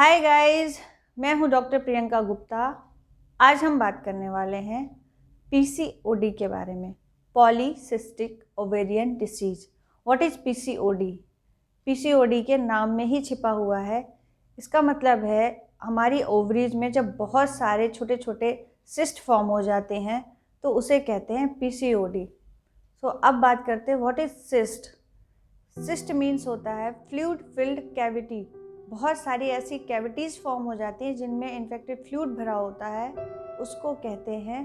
Hi guys, मैं हूं doctor Priyanka Gupta. आज हम बात करने वाले हैं पीसीओडी के बारे में, polycystic ovarian disease. What is PCOD? PCOD के नाम में ही छिपा हुआ है। इसका मतलब है हमारी ओवरीज में जब बहुत सारे छोटे छोटे सिस्ट फॉर्म हो जाते हैं तो उसे कहते हैं पीसीओडी। अब बात करते हैं what is cyst. Cyst means होता है फ्लूइड फिल्ड कैविटी। बहुत सारी ऐसी कैविटीज़ फॉर्म हो जाती हैं जिनमें इन्फेक्टेड फ्लूइड भरा होता है, उसको कहते हैं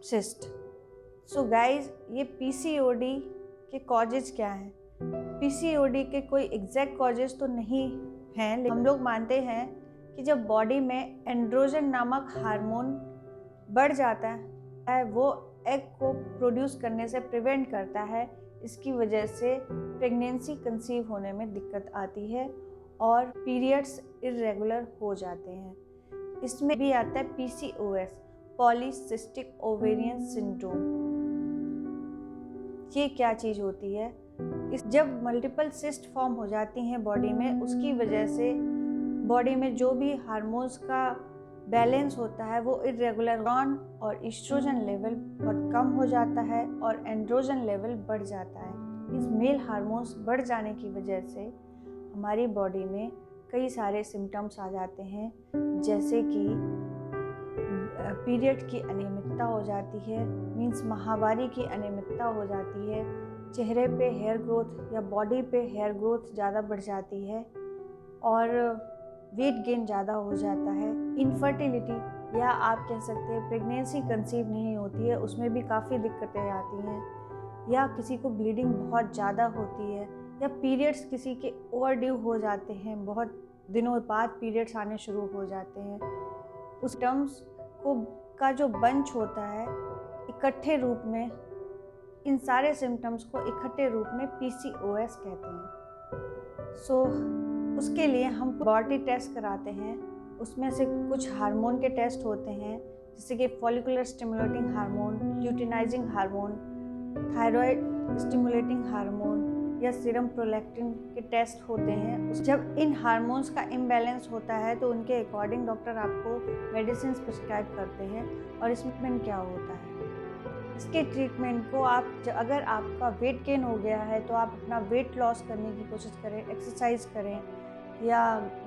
सिस्ट। गाइज, ये पीसीओडी के कॉजेज क्या हैं? पीसीओडी के कोई एग्जैक्ट कॉजेज तो नहीं हैं, लेकिन हम लोग मानते हैं कि जब बॉडी में एंड्रोजन नामक हार्मोन बढ़ जाता है, वो एग को प्रोड्यूस करने से प्रिवेंट करता है। इसकी वजह से प्रेगनेंसी कंसीव होने में दिक्कत आती है और पीरियड्स इरेगुलर हो जाते हैं। इसमें भी आता है पीसीओएस, पॉलीसिस्टिक ओवेरियन सिंड्रोम। ये क्या चीज़ होती है? जब मल्टीपल सिस्ट फॉर्म हो जाती हैं बॉडी में, उसकी वजह से बॉडी में जो भी हार्मोन्स का बैलेंस होता है वो इरेगुलर और ईस्ट्रोजन लेवल बहुत कम हो जाता है और एंड्रोजन लेवल बढ़ जाता है। इस मेल हार्मोन्स बढ़ जाने की वजह से हमारी बॉडी में कई सारे सिम्टम्स आ जाते हैं, जैसे कि पीरियड की अनियमितता हो जाती है, मीन्स माहवारी की अनियमितता हो जाती है, चेहरे पे हेयर ग्रोथ या बॉडी पे हेयर ग्रोथ ज़्यादा बढ़ जाती है और वेट गेन ज़्यादा हो जाता है। इनफर्टिलिटी या आप कह सकते हैं प्रेगनेंसी कंसीव नहीं होती है, उसमें भी काफ़ी दिक्कतें आती हैं, या किसी को ब्लीडिंग बहुत ज़्यादा होती है, या पीरियड्स किसी के ओवरड्यू हो जाते हैं, बहुत दिनों बाद पीरियड्स आने शुरू हो जाते हैं। उस टर्म्स को का जो बंच होता है इकट्ठे रूप में, इन सारे सिम्टम्स को इकट्ठे रूप में पीसीओएस कहते हैं। उसके लिए हम बॉडी टेस्ट कराते हैं। उसमें से कुछ हार्मोन के टेस्ट होते हैं, जैसे कि follicular stimulating hormone, luteinizing hormone, thyroid stimulating hormone या सीरम प्रोलैक्टिन के टेस्ट होते हैं। जब इन हार्मोन्स का इम्बैलेंस होता है तो उनके अकॉर्डिंग डॉक्टर आपको मेडिसिन प्रिस्क्राइब करते हैं। और इसमें क्या होता है, इसके ट्रीटमेंट को अगर आपका वेट गेन हो गया है तो आप अपना वेट लॉस करने की कोशिश करें, एक्सरसाइज करें या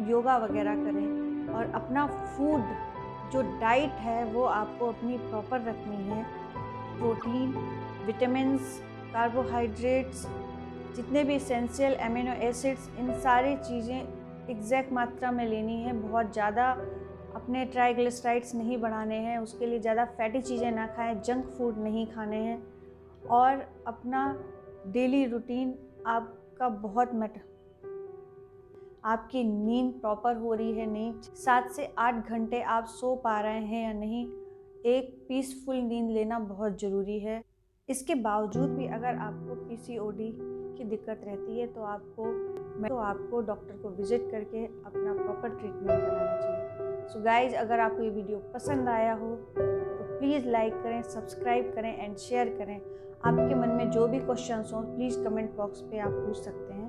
योगा वगैरह करें, और अपना फूड जो डाइट है वो आपको अपनी प्रॉपर रखनी है। प्रोटीन, विटामिन्स, कार्बोहाइड्रेट्स, जितने भी एसेंशियल एमिनो एसिड्स, इन सारी चीज़ें एग्जैक्ट मात्रा में लेनी है। बहुत ज़्यादा अपने ट्राइग्लिसराइड्स नहीं बढ़ाने हैं, उसके लिए ज़्यादा फैटी चीज़ें ना खाएं, जंक फूड नहीं खाने हैं, और अपना डेली रूटीन आपका बहुत आपकी नींद प्रॉपर हो रही है नहीं, 7 से 8 घंटे आप सो पा रहे हैं या नहीं, एक पीसफुल नींद लेना बहुत ज़रूरी है। इसके बावजूद भी अगर आपको पीसीओडी की दिक्कत रहती है तो आपको डॉक्टर को विजिट करके अपना प्रॉपर ट्रीटमेंट कराना चाहिए। गाइज, अगर आपको ये वीडियो पसंद आया हो तो प्लीज़ लाइक करें, सब्सक्राइब करें एंड शेयर करें। आपके मन में जो भी क्वेश्चंस हों प्लीज़ कमेंट बॉक्स पे आप पूछ सकते हैं।